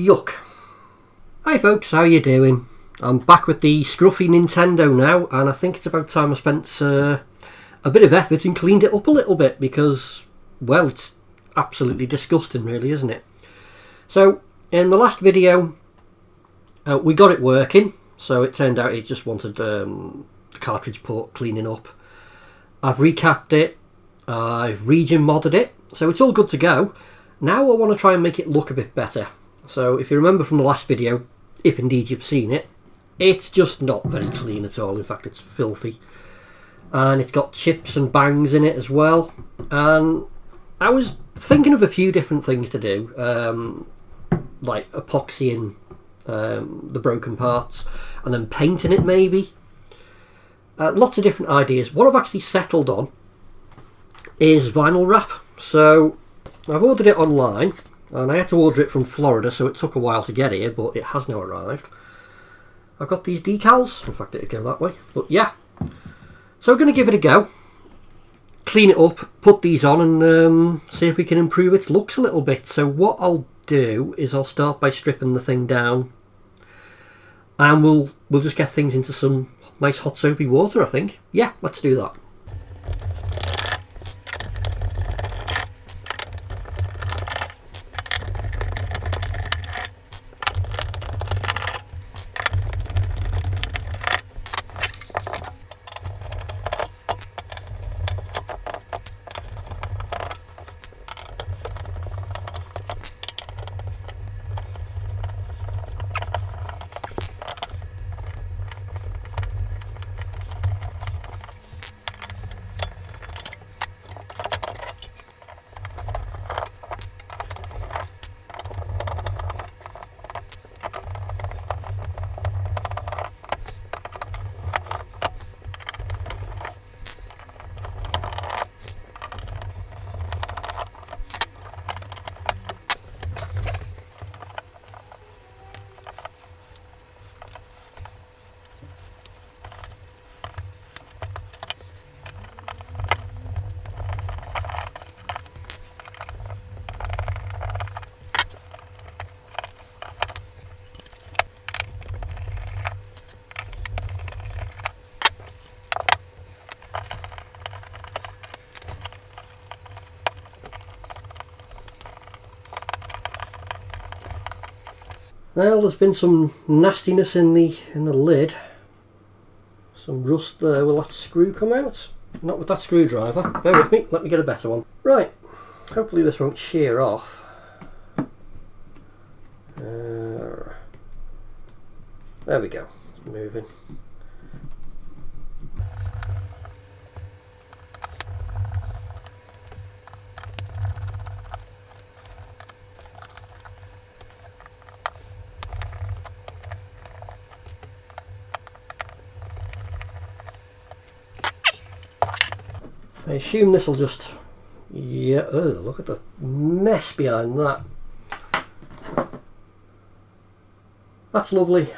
Yuck. Hi folks, how you doing? I'm back with the Scruffy Nintendo now, and I think it's about time I spent a bit of effort and cleaned it up a little bit because, well, it's absolutely disgusting really, isn't it? So, in the last video, we got it working, so it turned out it just wanted the cartridge port cleaning up. I've recapped it, I've region modded it, so it's all good to go. Now I want to try and make it look a bit better. So if you remember from the last video, if indeed you've seen it, it's just not very clean at all. In fact, it's filthy. And it's got chips and bangs in it as well. And I was thinking of a few different things to do, like epoxying the broken parts and then painting it maybe. Lots of different ideas. What I've actually settled on is vinyl wrap. So I've ordered it online, and I had to order it from Florida, so it took a while to get here, but it has now arrived. I've got these decals. In fact, it'll go that way. But yeah. So we're going to give it a go. Clean it up, put these on, and see if we can improve its looks a little bit. So what I'll do is I'll start by stripping the thing down, and we'll just get things into some nice hot soapy water, I think. Yeah, let's do that. Well, there's been some nastiness in the lid. Some rust there. Will that screw come out? Not with that screwdriver. Bear with me, let me get a better one. Right, hopefully this won't shear off. There we go, it's moving. I assume this will just, yeah, oh, look at the mess behind that. That's lovely.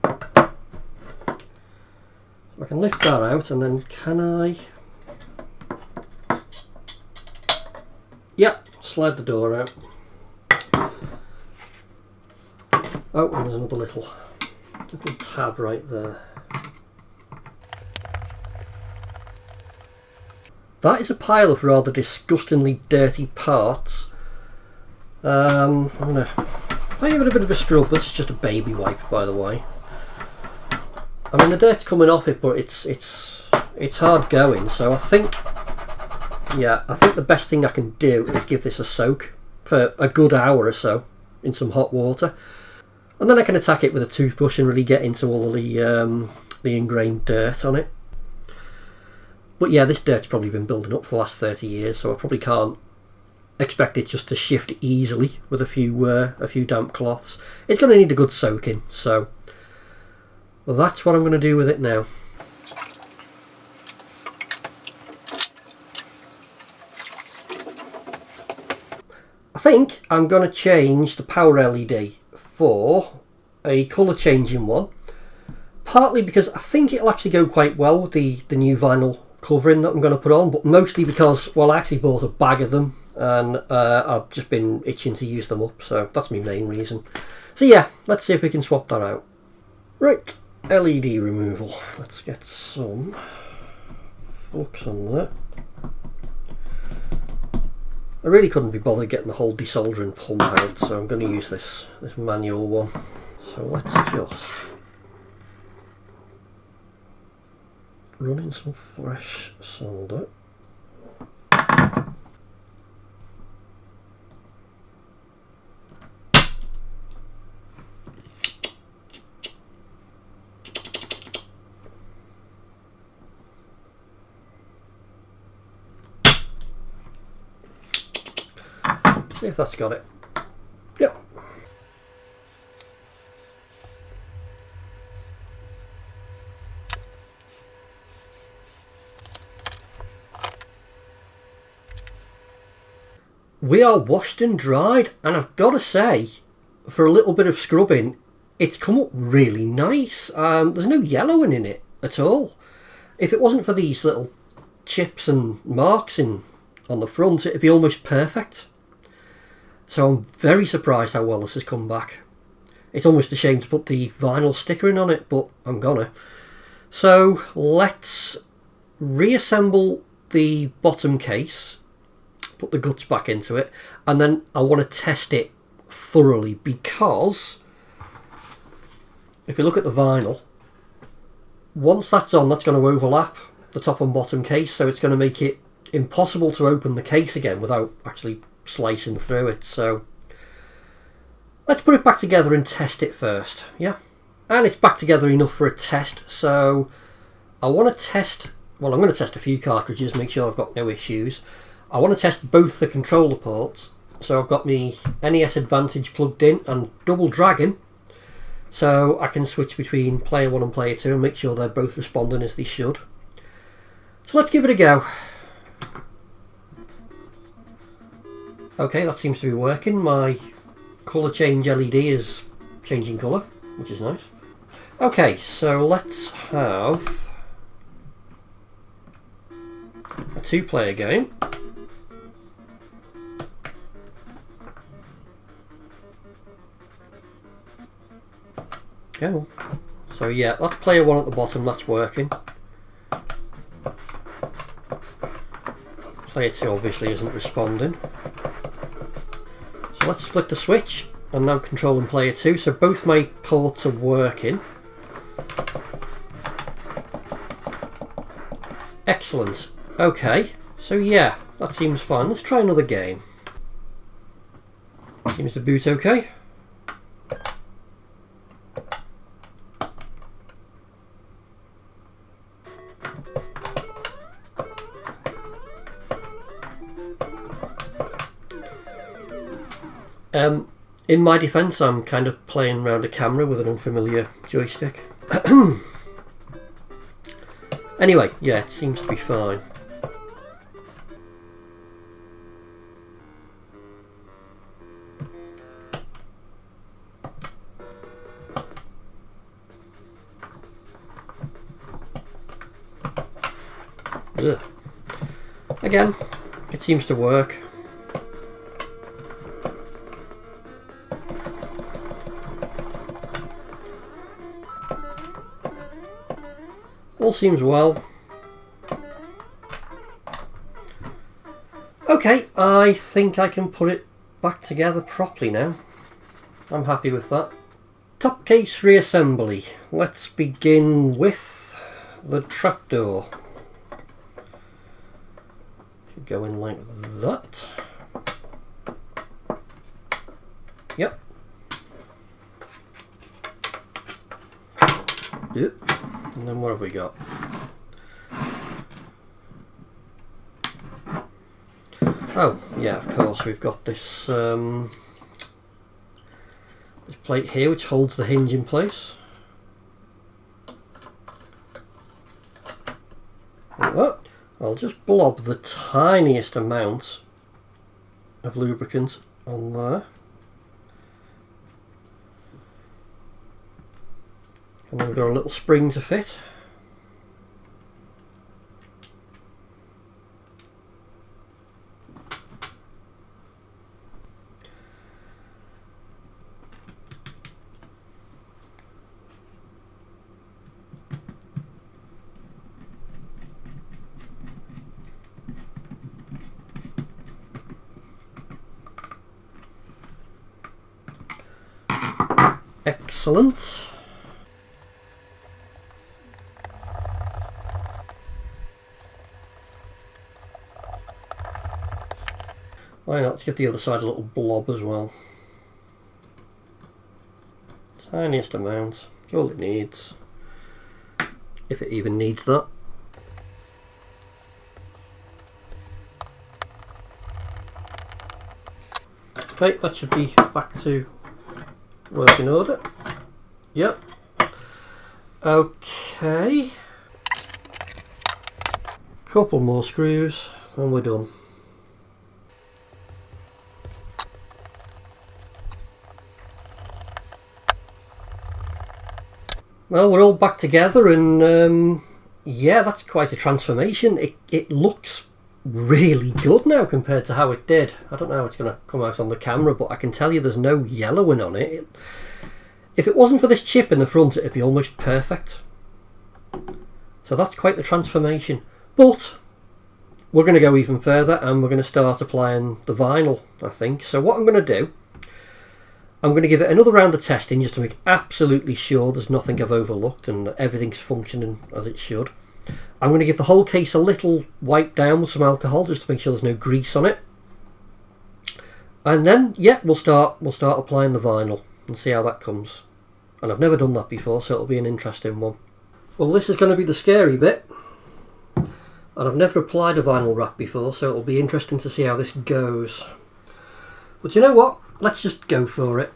So I can lift that out, and then can I, yep, slide the door out. Oh, and there's another little tab right there. That is a pile of rather disgustingly dirty parts. I'm going to give it a bit of a scrub. This is just a baby wipe, by the way. I mean, the dirt's coming off it, but it's hard going. So I think, yeah, I think the best thing I can do is give this a soak for a good hour or so in some hot water, and then I can attack it with a toothbrush and really get into all the ingrained dirt on it. But yeah, this dirt's probably been building up for the last 30 years, so I probably can't expect it just to shift easily with a few damp cloths. It's going to need a good soaking, so that's what I'm going to do with it now. I think I'm going to change the power LED for a colour changing one, partly because I think it'll actually go quite well with the new vinyl covering that I'm going to put on, but mostly because, well, I actually bought a bag of them and I've just been itching to use them up, so that's my main reason. So yeah, let's see if we can swap that out. Right, LED removal. Let's get some flux on there. I really couldn't be bothered getting the whole desoldering pump out, so I'm going to use this manual one. So let's just run in some fresh solder. See if that's got it. Yep. We are washed and dried, and I've got to say, for a little bit of scrubbing, it's come up really nice. There's no yellowing in it at all. If it wasn't for these little chips and marks on the front, it'd be almost perfect. So I'm very surprised how well this has come back. It's almost a shame to put the vinyl sticker in on it, but I'm gonna. So let's reassemble the bottom case, put the guts back into it, and then I want to test it thoroughly, because if you look at the vinyl, once that's on, that's going to overlap the top and bottom case, so it's going to make it impossible to open the case again without actually slicing through it. So let's put it back together and test it first. Yeah, and it's back together enough for a test, so I want to test, well, I'm going to test a few cartridges, make sure I've got no issues. I want to test both the controller ports, so I've got my NES Advantage plugged in and double dragging, so I can switch between player 1 and player 2 and make sure they're both responding as they should. So let's give it a go. Okay, that seems to be working. My colour change LED is changing colour, which is nice. Okay, so let's have a 2-player game. Go. So yeah, that's player 1 at the bottom, that's working. Player 2 obviously isn't responding. So let's flick the switch. I'm now controlling player 2, so both my ports are working. Excellent. Okay, so yeah, that seems fine. Let's try another game. Seems to boot okay. In my defence, I'm kind of playing around a camera with an unfamiliar joystick. Anyway, yeah, it seems to be fine. Ugh. Again, it seems to work. All seems well. Okay, I think I can put it back together properly now. I'm happy with that. Top case reassembly. Let's begin with the trapdoor. Go in like that. Yep. Yep. And then what have we got? Oh, yeah, of course, we've got this this plate here which holds the hinge in place. Like that. I'll just blob the tiniest amount of lubricant on there. And then we've got a little spring to fit. Excellent. Why not? Let's give the other side a little blob as well. Tiniest amount. All it needs. If it even needs that. Okay, that should be back to working order. Yep. Okay. Couple more screws and we're done. Well, we're all back together and yeah, that's quite a transformation. It looks really good now compared to how it did. I don't know how it's going to come out on the camera, but I can tell you there's no yellowing on it. If it wasn't for this chip in the front, it'd be almost perfect. So that's quite the transformation. But we're going to go even further and we're going to start applying the vinyl, I think. So what I'm going to do, I'm going to give it another round of testing just to make absolutely sure there's nothing I've overlooked and that everything's functioning as it should. I'm going to give the whole case a little wipe down with some alcohol just to make sure there's no grease on it. And then, yeah, we'll start applying the vinyl and see how that comes. And I've never done that before, so it'll be an interesting one. Well, this is going to be the scary bit. And I've never applied a vinyl wrap before, so it'll be interesting to see how this goes. But you know what? Let's just go for it.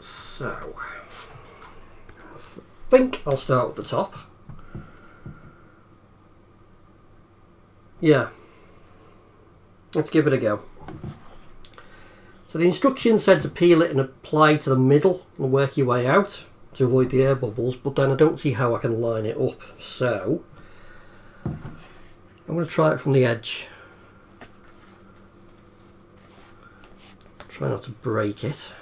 So, I think I'll start with the top. Yeah, let's give it a go. So the instructions said to peel it and apply to the middle and work your way out to avoid the air bubbles, but then I don't see how I can line it up, so I'm going to try it from the edge. Try not to break it.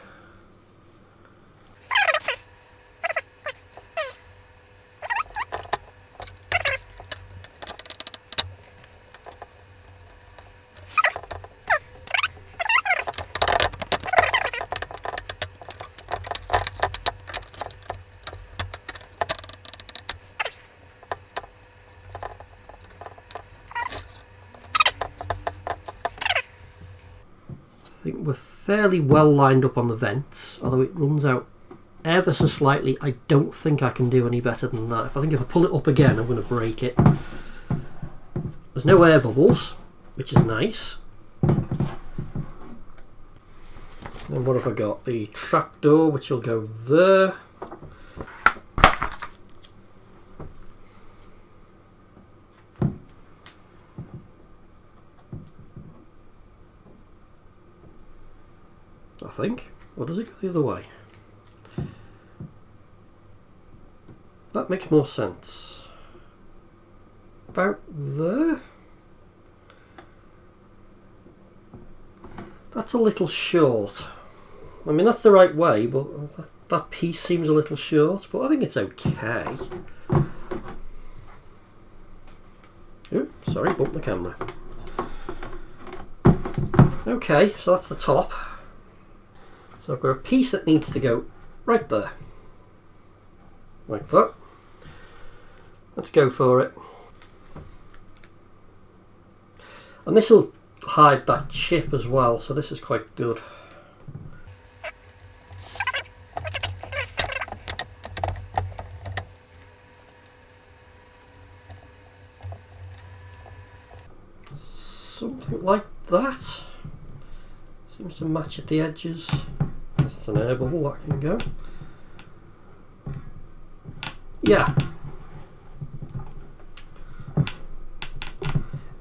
I think we're fairly well lined up on the vents, although it runs out ever so slightly. I don't think I can do any better than that. If I pull it up again, I'm going to break it. There's no air bubbles, which is nice. And what have I got? The trapdoor, which will go there. I think. Or does it go the other way? That makes more sense. About there. That's a little short. I mean, that's the right way, but that piece seems a little short, but I think it's okay. Oops, sorry, bumped the camera. Okay, so that's the top. So I've got a piece that needs to go right there. Like that. Let's go for it. And this will hide that chip as well, so this is quite good. Something like that. Seems to match at the edges. That's an air bubble, that can go. Yeah.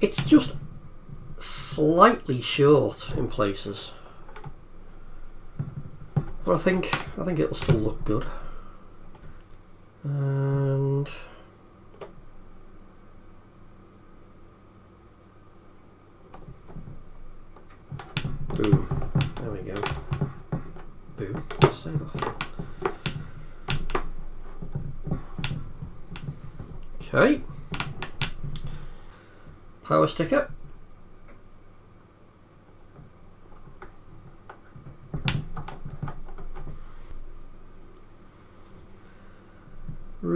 It's just slightly short in places. But I think it'll still look good. And boom. There we go. Boom. Save off. Okay. Power sticker.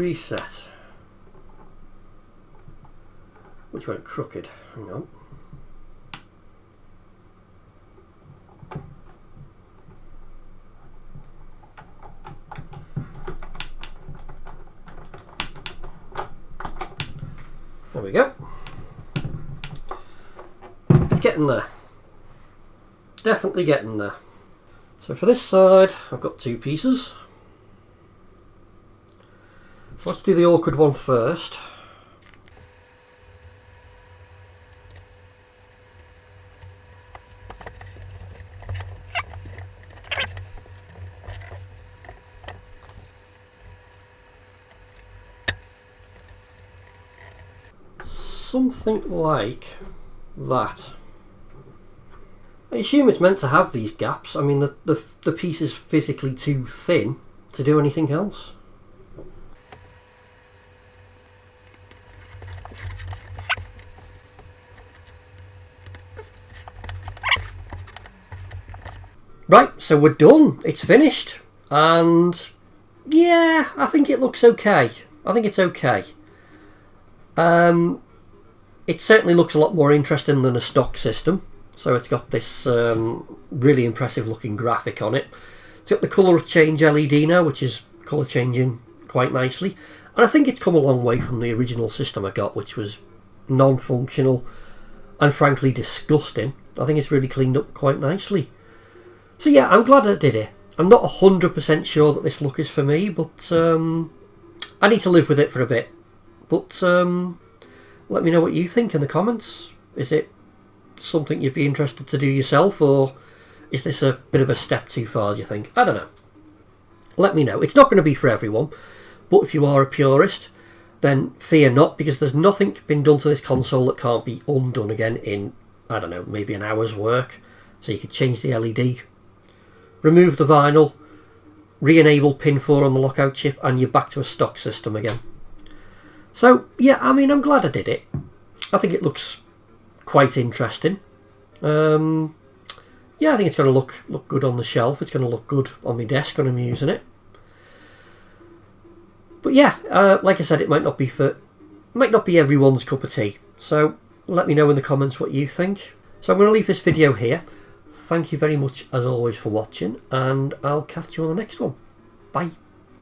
reset. Which went crooked. Hang on. There we go. It's getting there. Definitely getting there. So for this side, I've got two pieces. Let's do the awkward one first. Something like that. I assume it's meant to have these gaps. I mean, the piece is physically too thin to do anything else. Right, so we're done. It's finished. And yeah, I think it looks okay. I think it's okay. It certainly looks a lot more interesting than a stock system. So it's got this really impressive looking graphic on it. It's got the colour change LED now, which is colour changing quite nicely. And I think it's come a long way from the original system I got, which was non-functional and frankly disgusting. I think it's really cleaned up quite nicely. So yeah, I'm glad I did it. I'm not 100% sure that this look is for me, but I need to live with it for a bit. But let me know what you think in the comments. Is it something you'd be interested to do yourself, or is this a bit of a step too far, do you think? I don't know. Let me know. It's not going to be for everyone, but if you are a purist, then fear not, because there's nothing been done to this console that can't be undone again in, I don't know, maybe an hour's work. So you could change the LED, remove the vinyl, re-enable pin 4 on the lockout chip, and you're back to a stock system again. So yeah, I mean, I'm glad I did it. I think it looks quite interesting. Yeah, I think it's going to look good on the shelf. It's going to look good on my desk when I'm using it. But yeah, like I said, it might not be everyone's cup of tea. So let me know in the comments what you think. So I'm going to leave this video here. Thank you very much as always for watching, and I'll catch you on the next one. Bye.